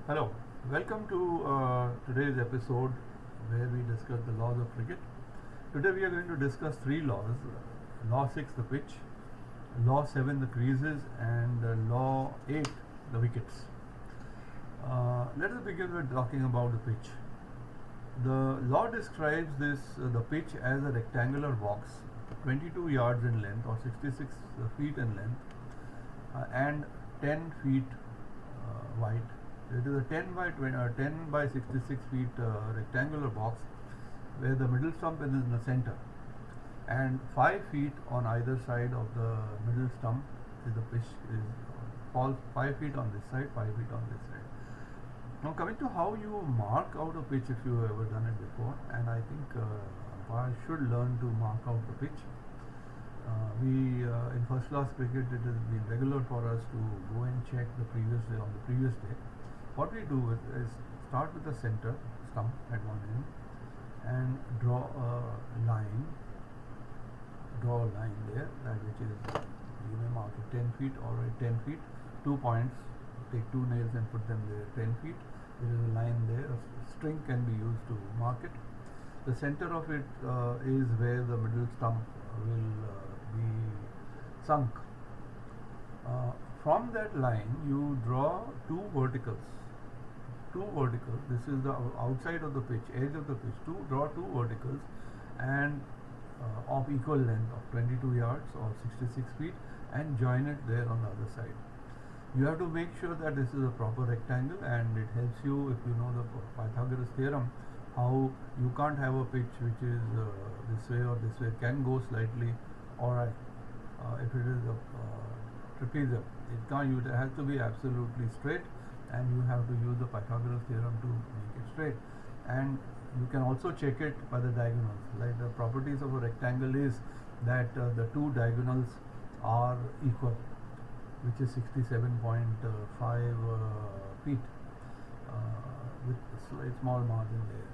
Hello, welcome to today's episode where we discuss the laws of cricket. Today we are going to discuss three laws: Law 6, the pitch; Law 7, the creases; and Law 8, the wickets. Let us begin with talking about the pitch. The law describes the pitch as a rectangular box, 22 yards in length or 66 feet in length, and 10 feet wide. It is a 10 by 66 feet rectangular box where the middle stump is in the center, and 5 feet on either side of the middle stump is the pitch is falls 5 feet on this side, 5 feet on this side. Now coming to how you mark out a pitch, if you have ever done it before, and I think umpires should learn to mark out the pitch. We in first class cricket, it has been regular for us to go and check the previous day on the previous day. What we do is start with the center stump at one end and draw a line there, that which is, you may mark it 10 feet or 10 feet, 2 points, take 2 nails and put them there, 10 feet. There is a line there, a string can be used to mark it. The center of it is where the middle stump will be sunk. From that line you draw two verticals. This is the outside of the pitch, edge of the pitch. Draw two verticals and of equal length of 22 yards or 66 feet, and join it there on the other side. You have to make sure that this is a proper rectangle, and it helps you if you know the Pythagoras theorem, how you can't have a pitch which is this way or this way. It can go slightly alright. If it is a trapezium, it has to be absolutely straight, and you have to use the Pythagoras theorem to make it straight. And you can also check it by the diagonals. Like the properties of a rectangle is that the two diagonals are equal, which is 67.5 feet with a small margin there.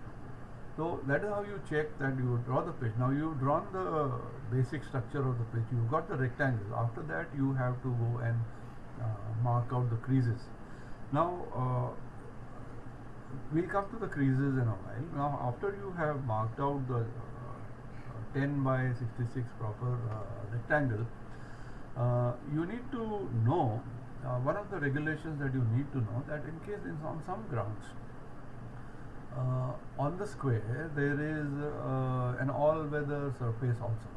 So that is how you check that you draw the pitch. Now you've drawn the basic structure of the pitch. You've got the rectangle. After that you have to go and mark out the creases. Now we'll come to the creases in a while. Now after you have marked out the 10 by 66 proper rectangle, you need to know one of the regulations that you need to know, that in case on some grounds on the square there is an all-weather surface also.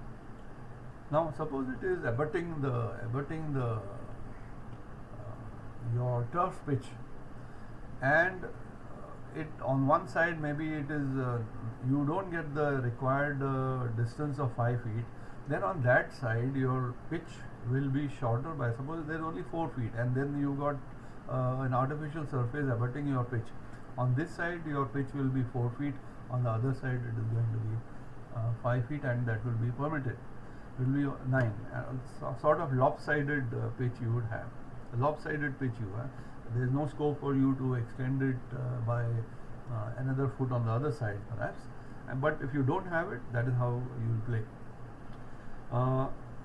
Now suppose it is abutting the your turf pitch, and it on one side maybe it is you don't get the required distance of 5 feet. Then on that side your pitch will be shorter by, suppose there is only 4 feet, and then you got an artificial surface abutting your pitch. On this side your pitch will be 4 feet, on the other side it is going to be 5 feet, and that will be permitted. It will be 9, sort of lopsided pitch you would have. A lopsided pitch you have. There is no scope for you to extend it by another foot on the other side perhaps, but if you don't have it, that is how you will play.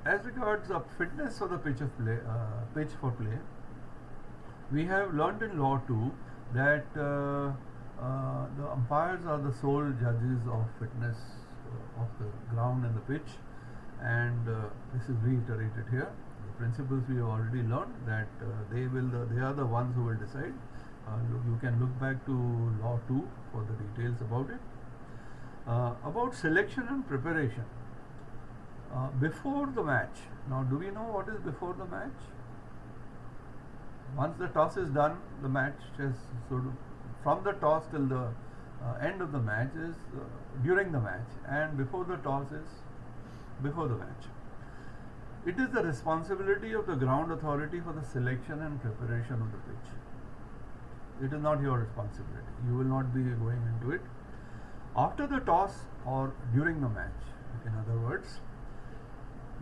As regards the fitness of the pitch for play, we have learned in Law 2 that the umpires are the sole judges of fitness of the ground and the pitch, and this is reiterated here. The principles we have already learned, that they are the ones who will decide. You can look back to Law 2 for the details about it. About selection and preparation. Before the match. Now, do we know what is before the match? Once the toss is done, the match is sort of from the toss till the end of the match is during the match, and before the toss is before the match. It is the responsibility of the ground authority for the selection and preparation of the pitch. It is not your responsibility. You will not be going into it. After the toss or during the match, in other words,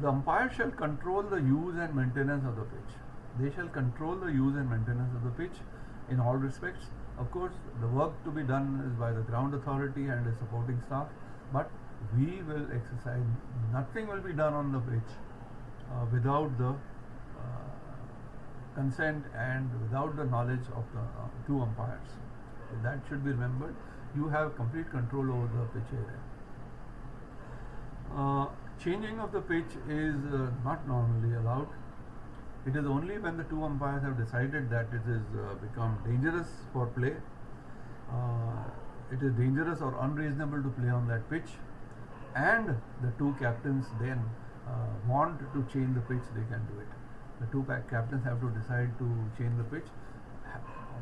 the umpire shall control the use and maintenance of the pitch. They shall control the use and maintenance of the pitch in all respects. Of course, the work to be done is by the ground authority and the supporting staff, but we will exercise, nothing will be done on the pitch without the consent and without the knowledge of the two umpires. So that should be remembered. You have complete control over the pitch area. Changing of the pitch is not normally allowed. It is only when the two umpires have decided that it is become dangerous for play, it is dangerous or unreasonable to play on that pitch, and the two captains then want to change the pitch, they can do it. The two captains have to decide to change the pitch.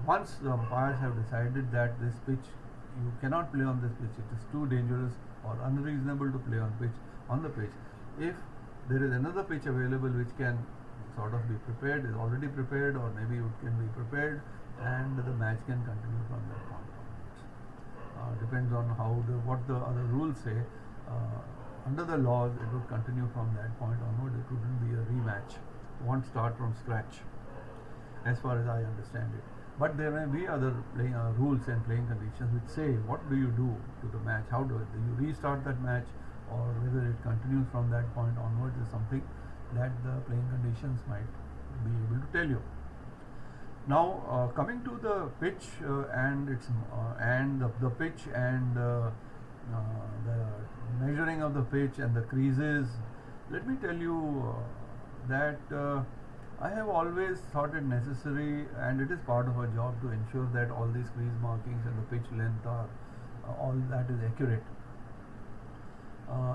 Once the umpires have decided that this pitch, you cannot play on this pitch, it is too dangerous or unreasonable to play on the pitch. If there is another pitch available which can sort of be prepared, is already prepared, or maybe it can be prepared, and the match can continue from that point onwards. Depends on what the other rules say. Under the laws, it would continue from that point onward. It wouldn't be a rematch. It won't start from scratch, as far as I understand it. But there may be other rules and playing conditions which say what do you do to the match, how do you restart that match, or whether it continues from that point onwards is something that the playing conditions might be able to tell you. Now, coming to the pitch and its the pitch and the measuring of the pitch and the creases, let me tell you that I have always thought it necessary, and it is part of our job, to ensure that all these crease markings and the pitch length are all that is accurate.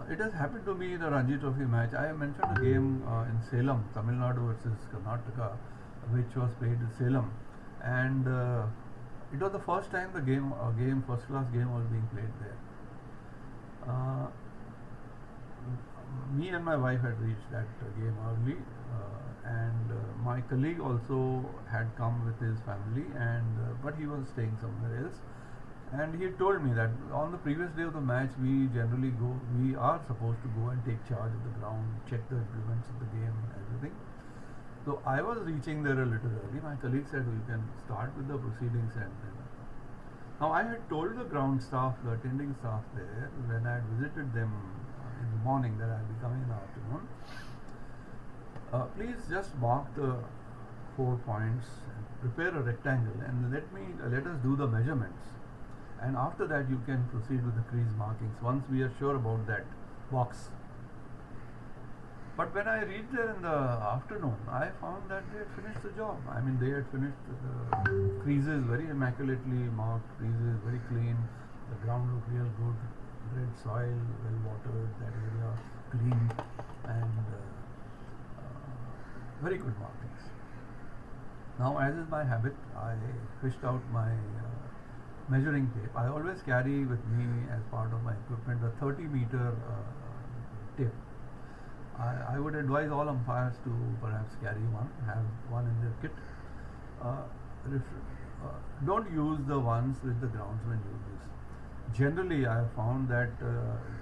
It has happened to me in a Ranji Trophy match. I have mentioned a game in Salem, Tamil Nadu versus Karnataka, which was played in Salem, and it was the first time first class game was being played there. Me and my wife had reached that game early, and my colleague also had come with his family, and but he was staying somewhere else. And he told me that on the previous day of the match, we are supposed to go and take charge of the ground, check the implements of the game and everything. So I was reaching there a little early. My colleague said, we can start with the proceedings. And now I had told the ground staff, the attending staff there, when I had visited them in the morning, that I will be coming in the afternoon. Please just mark the 4 points, prepare a rectangle, and let us do the measurements. And after that, you can proceed with the crease markings once we are sure about that box. But when I reached there in the afternoon, I found that they had finished the job. I mean, they had finished the creases, very immaculately marked creases, very clean. The ground looked real good, red soil, well watered, that area clean, and very good markings. Now, as is my habit, I fished out my measuring tape. I always carry with me as part of my equipment a 30-meter tape. I would advise all umpires to perhaps have one in their kit. Don't use the ones with the groundsman uses. Generally, I have found that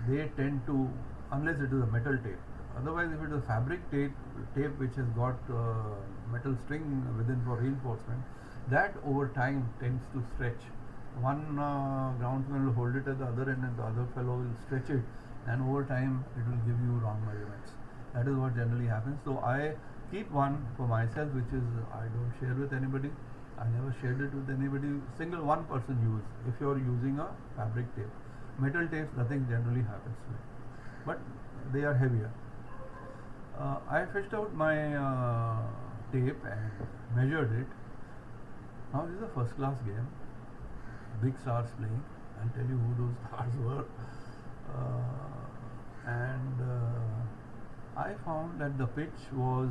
they tend to, unless it is a metal tape. Otherwise, if it is a fabric tape which has got metal string within for reinforcement, that over time tends to stretch. One groundsman will hold it at the other end, and the other fellow will stretch it, and over time it will give you wrong measurements. That is what generally happens. So I keep one for myself, which is I don't share with anybody. I never shared it with anybody. One person use if you are using a fabric tape. Metal tapes, nothing generally happens to it, but they are heavier. I fished out my tape and measured it. Now this is a first class game. Big stars playing. I'll tell you who those stars were. And I found that the pitch was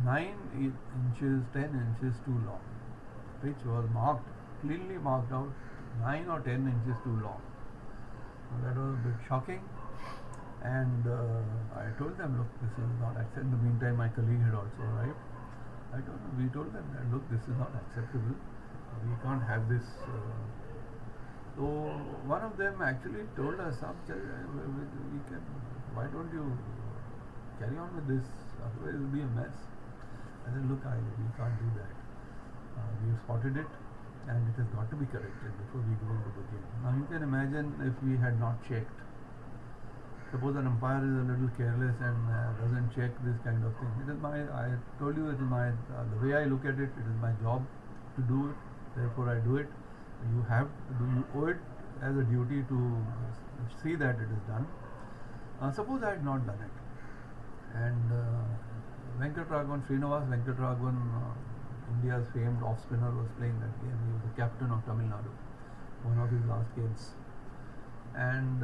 9 inches, 10 inches too long. The pitch was cleanly marked out, 9 or 10 inches too long. So that was a bit shocking. And I told them, look, this is not acceptable. In the meantime, my colleague had also arrived. We told them that, look, this is not acceptable. We can't have this. So one of them actually told us, why don't you carry on with this? Otherwise it will be a mess. I said, look, we can't do that. We've spotted it, and it has got to be corrected before we go into the game. Now you can imagine if we had not checked. Suppose an umpire is a little careless and doesn't check this kind of thing. It is my, I told you, it is my, the way I look at it, it is my job to do it. Therefore, I do it. You have to do, you owe it as a duty to see that it is done. Suppose I had not done it, and Srinivas Venkatraghavan, India's famed off spinner, was playing that game. He was the captain of Tamil Nadu, one of his last games, and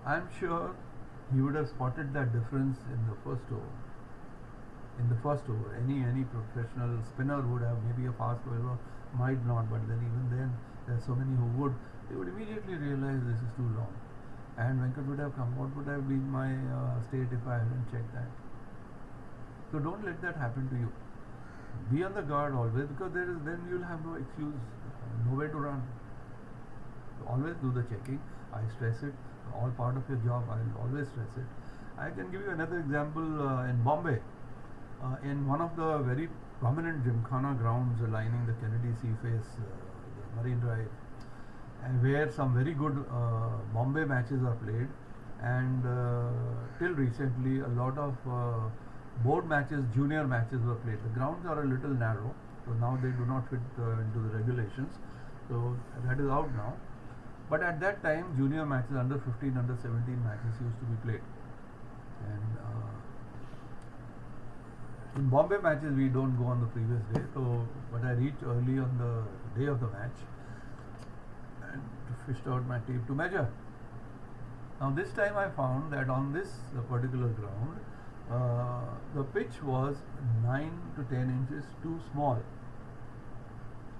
I'm sure he would have spotted that difference in the first over. In the first over, any professional spinner would have, maybe a fast bowler might not, but then even then there are so many who would. They would immediately realize this is too long, and Venkat would have come. What would have been my state if I hadn't checked that? So don't let that happen to you. Be on the guard always, because then you'll have no excuse, nowhere to run. So always do the checking. I stress it. All part of your job. I'll always stress it. I can give you another example in Bombay. In one of the very prominent Gymkhana grounds lining the Kennedy Seaface, the Marine Drive, and where some very good Bombay matches are played, and till recently a lot of board matches, junior matches were played. The grounds are a little narrow, so now they do not fit into the regulations, so that is out now. But at that time, junior matches, under 15, under 17 matches used to be played, and in Bombay matches we don't go on the previous day, so but I reach early on the day of the match and fished out my tape to measure. Now this time I found that on this particular ground, the pitch was 9 to 10 inches too small.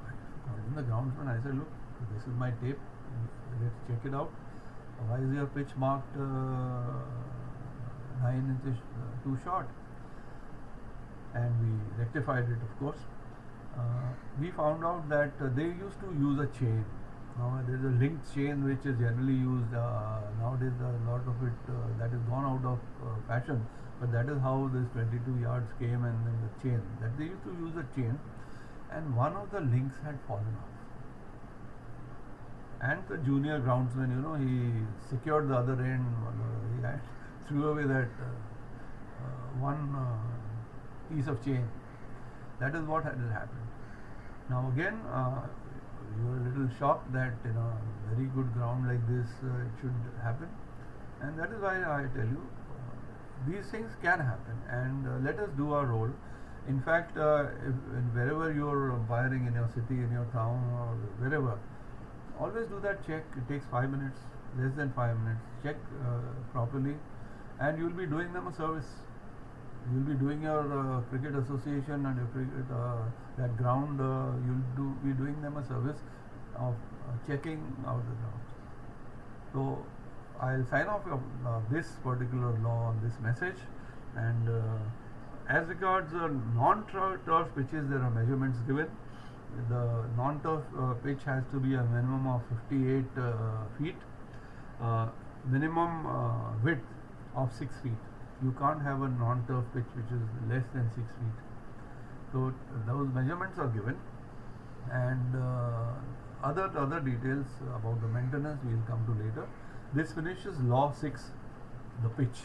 I called in the groundsman. I said, look, this is my tape, let's check it out. Why is your pitch marked 9 inches too short? And we rectified it, of course. We found out that they used to use a chain. Now there is a linked chain which is generally used nowadays. A lot of it that has gone out of fashion, but that is how this 22 yards came, and then the chain. That they used to use a chain, and one of the links had fallen off. And the junior groundsman, he secured the other end. He had threw away that one piece of chain. That is what had happened. Now again, you are a little shocked that in a very good ground like this it should happen, and that is why I tell you these things can happen, and let us do our role. In fact, wherever you are umpiring, in your city, in your town, or wherever, always do that check. It takes 5 minutes, less than 5 minutes. Check properly, and you will be doing them a service. You will be doing your cricket association and your cricket that ground. You'll be doing them a service of checking out the grounds. So I'll sign off this particular law on this message, and as regards non-turf pitches, there are measurements given. The non-turf pitch has to be a minimum of 58 feet, minimum width of 6 feet. You can't have a non-turf pitch which is less than 6 feet. So those measurements are given, and other details about the maintenance we will come to later. This finishes law 6, the pitch.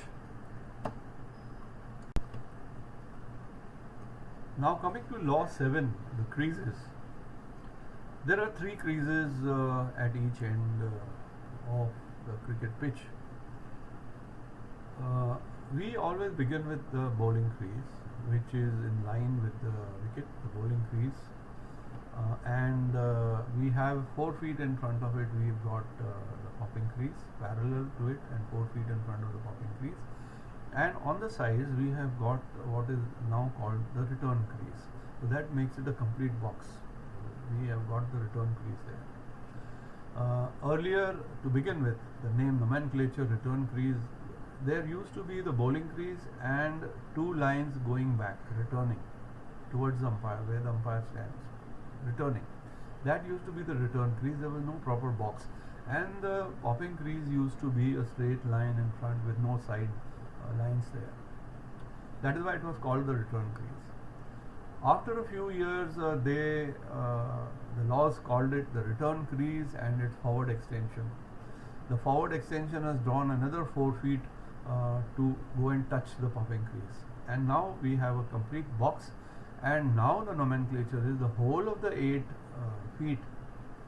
Now coming to law 7, the creases. There are 3 creases at each end of the cricket pitch. We always begin with the bowling crease, which is in line with the wicket, the bowling crease, and we have 4 feet in front of it. We've got the popping crease parallel to it, and 4 feet in front of the popping crease. And on the sides we have got what is now called the return crease. So that makes it a complete box. We have got the return crease there. Earlier, to begin with, the name nomenclature return crease, there used to be the bowling crease and 2 lines going back, returning towards the umpire, where the umpire stands, returning. That used to be the return crease. There was no proper box, and the popping crease used to be a straight line in front with no side lines there. That is why it was called the return crease. After a few years, the laws called it the return crease and its forward extension. The forward extension has drawn another 4 feet to go and touch the popping crease. And now we have a complete box, and now the nomenclature is the whole of the 8 feet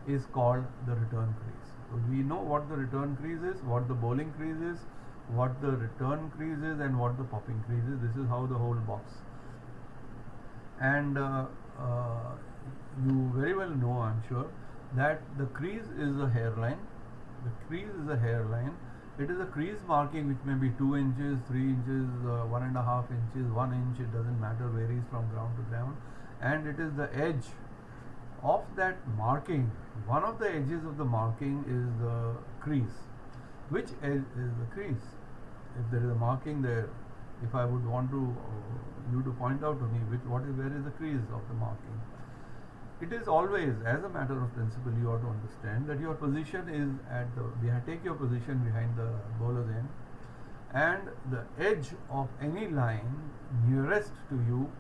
is called the return crease. So we know what the return crease is, what the bowling crease is, what the return crease is, and what the popping crease is. This is how the whole box. And you very well know, I'm sure, that the crease is a hairline. The crease is a hairline. It is a crease marking which may be 2 inches, 3 inches, 1.5 inches, 1 inch, it doesn't matter, varies from ground to ground. And it is the edge of that marking. One of the edges of the marking is the crease. Which edge is the crease? If there is a marking there, if I would want to you to point out to me where is the crease of the marking. It is always, as a matter of principle, you ought to understand that your position is at take your position behind the bowler's end, and the edge of any line nearest to you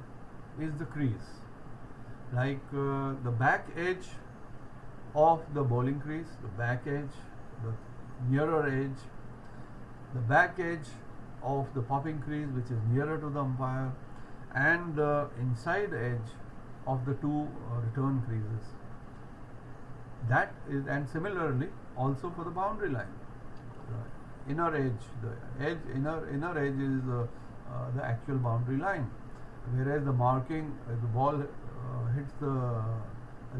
is the crease. Like the back edge of the bowling crease, the back edge, the nearer edge, the back edge of the popping crease, which is nearer to the umpire, and the inside edge of the 2 return creases. That is, and similarly also for the boundary line. The inner edge, inner edge is the actual boundary line, whereas the marking, the ball hits the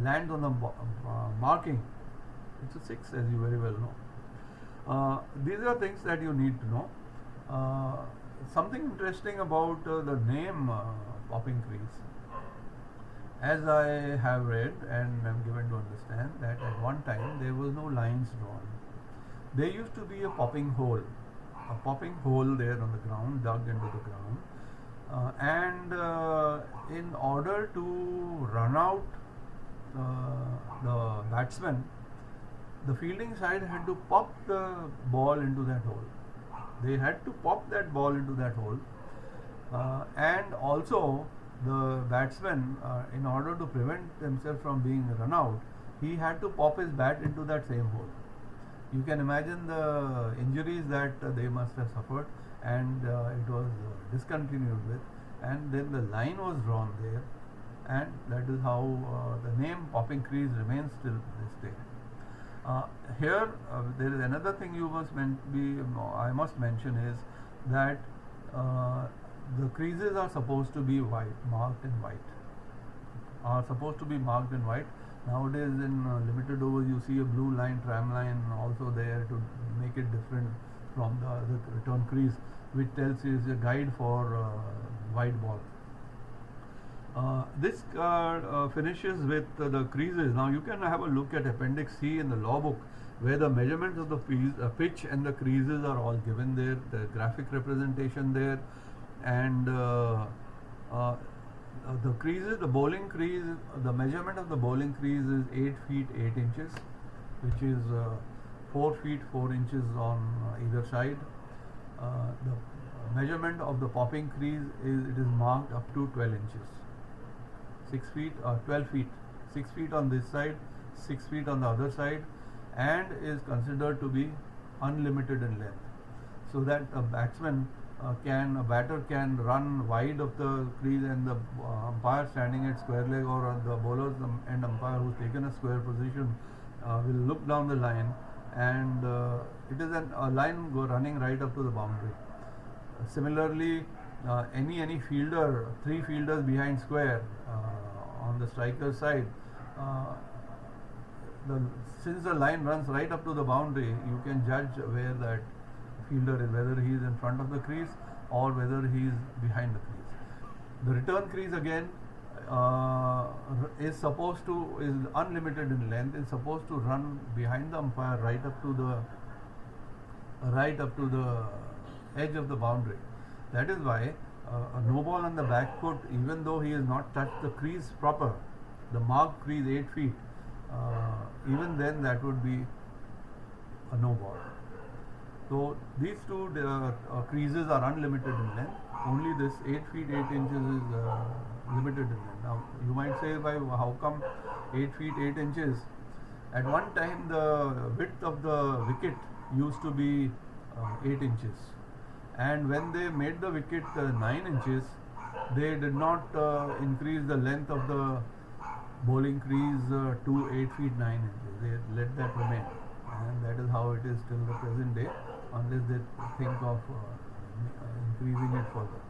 lands on the marking, it's a 6, as you very well know. These are things that you need to know. Something interesting about the name popping crease. As I have read and am given to understand that at one time there was no lines drawn. There used to be a popping hole there on the ground, dug into the ground, and in order to run out the batsman, the fielding side had to pop the ball into that hole. They had to pop that ball into that hole, and also the batsman, in order to prevent himself from being run out, he had to pop his bat into that same hole. You can imagine the injuries that they must have suffered, and it was discontinued with, and then the line was drawn there, and that is how the name popping crease remains till this day. Here there is another thing I must mention is that the creases are supposed to be marked in white. Nowadays in limited overs you see a blue line, tram line also there to make it different from the other return crease, which tells you is a guide for white ball. This finishes with the creases. Now you can have a look at Appendix C in the law book, where the measurements of the pitch and the creases are all given there, the graphic representation there, and the creases, the bowling crease, the measurement of the bowling crease is 8 feet 8 inches, which is 4 feet 4 inches on either side. The measurement of the popping crease is marked up to 12 inches. 12 feet, 6 feet on this side, 6 feet on the other side, and is considered to be unlimited in length, so that a batter can run wide of the crease, and the umpire standing at square leg, or the bowler and umpire who's taken a square position will look down the line, and it is a line running right up to the boundary. Similarly, any fielder, 3 fielders behind square on the striker side, since the line runs right up to the boundary, you can judge where that fielder is, whether he is in front of the crease or whether he is behind the crease. The return crease again is unlimited in length, is supposed to run behind the umpire right up to the edge of the boundary. That is why a no ball on the back foot, even though he has not touched the crease proper, the marked crease 8 feet, even then that would be a no ball. So these two creases are unlimited in length. Only this 8 feet 8 inches is limited in length. Now you might say, how come 8 feet 8 inches? At one time the width of the wicket used to be 8 inches, and when they made the wicket 9 inches, they did not increase the length of the bowling crease to 8 feet 9 inches. They let that remain, and that is how it is till the present day, unless they think of increasing it further.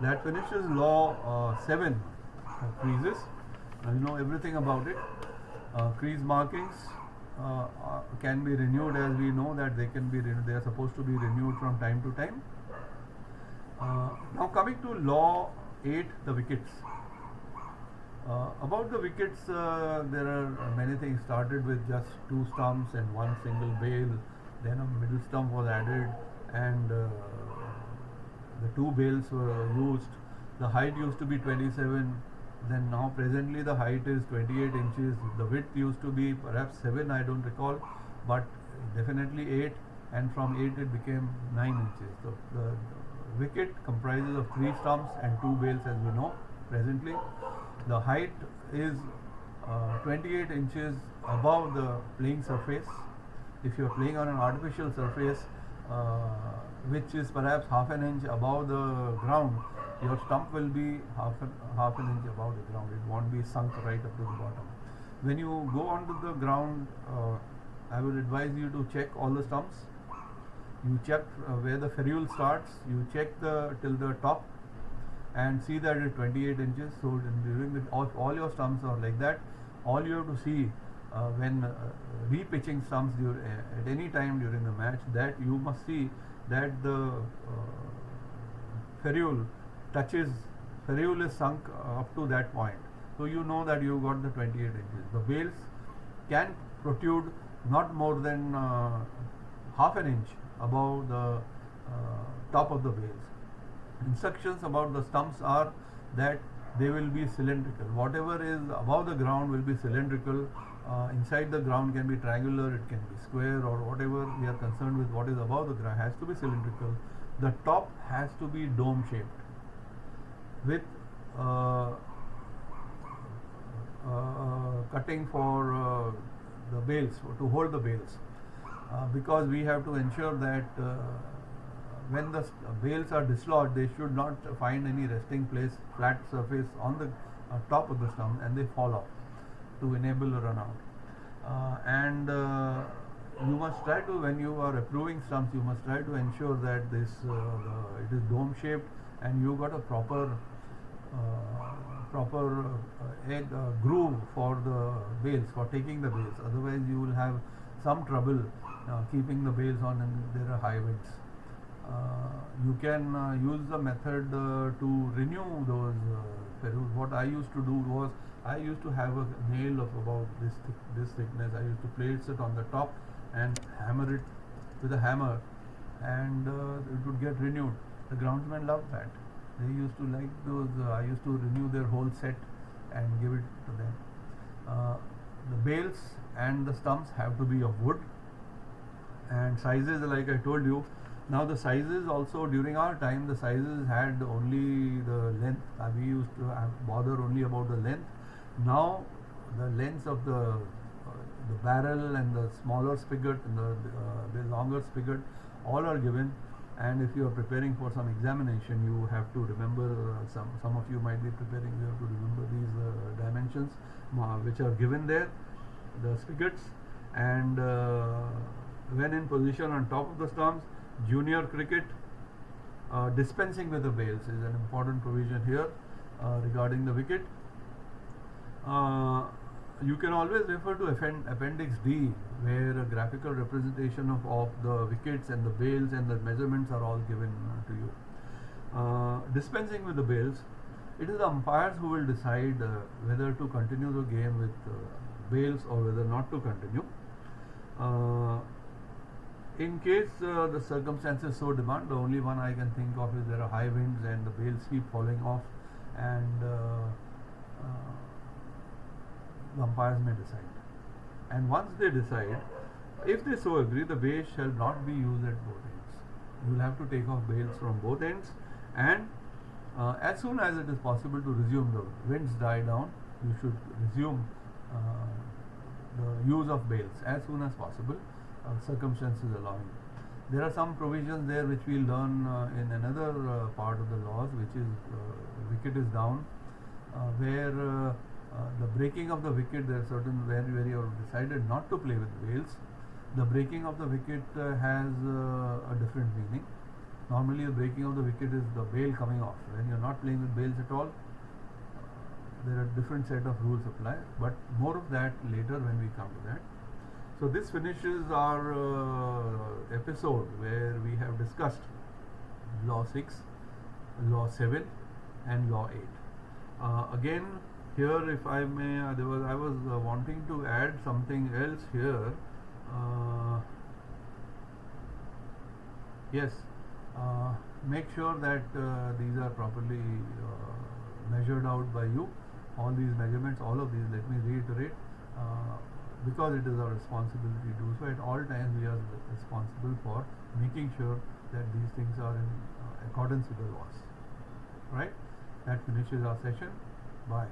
That finishes law 7, creases. You know everything about it. Crease markings can be renewed, as we know that they can be they are supposed to be renewed from time to time. Now coming to law 8, the wickets. About the wickets, there are many things. Started with just 2 stumps and 1 single bail, then a middle stump was added, and the 2 bails were used. The height used to be 27, then now presently the height is 28 inches. The width used to be perhaps 7, I don't recall, but definitely 8, and from 8 it became 9 inches. So the wicket comprises of 3 stumps and 2 bails, as we know presently. The height is 28 inches above the playing surface. If you are playing on an artificial surface, which is perhaps half an inch above the ground, your stump will be half an inch above the ground. It won't be sunk right up to the bottom. When you go onto the ground, I would advise you to check all the stumps. You check where the ferrule starts. You check till the top, and see that it's 28 inches. So during all your stumps are like that. All you have to see when repitching stumps at any time during the match, that you must see that the ferrule is sunk up to that point. So you know that you got the 28 inches. The bails can protrude not more than half an inch above the top of the bails. Instructions about the stumps are that they will be cylindrical. Whatever is above the ground will be cylindrical. Inside the ground can be triangular, it can be square, or whatever we are concerned with. What is above the ground has to be cylindrical. The top has to be dome shaped with cutting for the bails, to hold the bails, because we have to ensure that when the bails are dislodged, they should not find any resting place, flat surface on the top of the stump, and they fall off to enable a run out. And you must try to, when you are approving stumps, you must try to ensure that it is dome shaped, and you got a proper groove for the bails, for taking the bails. Otherwise you will have some trouble keeping the bails on, and there are high winds. You can use the method to renew those ferrules. What I used to do was, I used to have a nail of about this thickness. I used to place it on the top and hammer it with a hammer, and it would get renewed. The groundsmen loved that. They used to like those. I used to renew their whole set and give it to them. The bails and the stumps have to be of wood, and sizes, like I told you. Now the sizes also, during our time, the sizes had only the length. We used to bother only about the length. Now the lengths of the barrel and the smaller spigot and the longer spigot, all are given. And if you are preparing for some examination, you have to remember, some of you might be preparing, you have to remember these dimensions which are given there, the spigots. And when in position on top of the stumps, junior cricket, dispensing with the bails is an important provision here regarding the wicket. You can always refer to Appendix D, where a graphical representation of the wickets and the bails and the measurements are all given to you. Dispensing with the bails, it is the umpires who will decide whether to continue the game with bails or whether not to continue. In case the circumstances so demand, the only one I can think of is there are high winds and the bails keep falling off, and the umpires may decide. And once they decide, if they so agree, the bails shall not be used at both ends. You will have to take off bails from both ends, and as soon as it is possible to resume, the winds die down, you should resume the use of bails as soon as possible. circumstances allowing. There are some provisions there which we learn in another part of the laws, which is wicket is down, where the breaking of the wicket, there are certain where you have decided not to play with bails. The breaking of the wicket has a different meaning. Normally, the breaking of the wicket is the bail coming off. When you're not playing with bails at all, there are different set of rules apply. But more of that later when we come to that. So this finishes our episode where we have discussed Law 6, Law 7 and Law 8. Again, here if I may, I was wanting to add something else here. Yes, make sure that these are properly measured out by you. All these measurements, all of these, let me reiterate, because it is our responsibility to do so. At all times we are responsible for making sure that these things are in accordance with the laws. Right? That finishes our session. Bye.